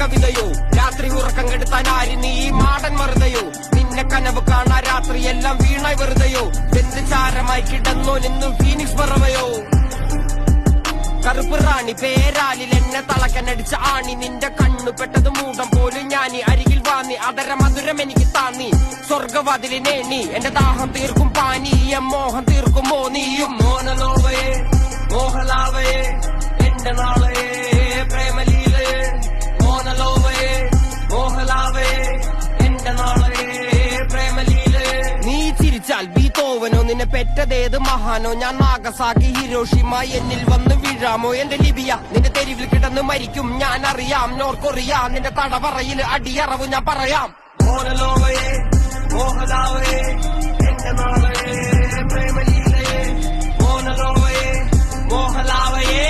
കവിതയോ രാത്രി ഉറക്കം കെടുത്താൻ ആര് നീ മാടൻ മറുതയോ നിന്നെ കനവ് കാണാ രാത്രിയെല്ലാം വീണായി വെറുതെയോ എന്ത് ചാരമായി കിടന്നോ നിന്നും ഫീനിക്സ് പറവയോ കറുപ്പ് റാണി പേരാലിൽ എന്നെ തളക്കനടിച്ച ആണി നിന്റെ കണ്ണു പെട്ടത് മൂടം പോലും ഞാനി അരികിൽ വാന്നി അതര മധുരം എനിക്ക് താന്നി സ്വർഗവാതിലിനേണി എന്റെ ദാഹം തീർക്കും പാനി മോഹം തീർക്കുമോ നീയും മോനലോവയെ മോഹലാവയെ എന്റെ നാളയെ പ്രേമലീലയെ മോനലോവയെ മോഹലാവയെ എന്റെ നാളയെ പ്രേമലീലയെ നീ ചിരിച്ചാൽ ബീതോവനോ നിന്നെ പെറ്റതേത് മഹാനോ ഞാൻ നാഗസാക്കി ഹിരോഷിമ എന്നിൽ വന്ന് വീഴാമോ എന്റെ ലിബിയ നിന്റെ തെരുവിൽ കിടന്ന് മരിക്കും ഞാൻ അറിയാം നോർക്കൊറിയ നിന്റെ തടവറയിൽ അടിയറവ് ഞാൻ പറയാം മോനലോവയെ മോഹലാവയെ എന്റെ നാളയെ പ്രേമലീലയെ മോനലോവയെ മോഹലാവയെ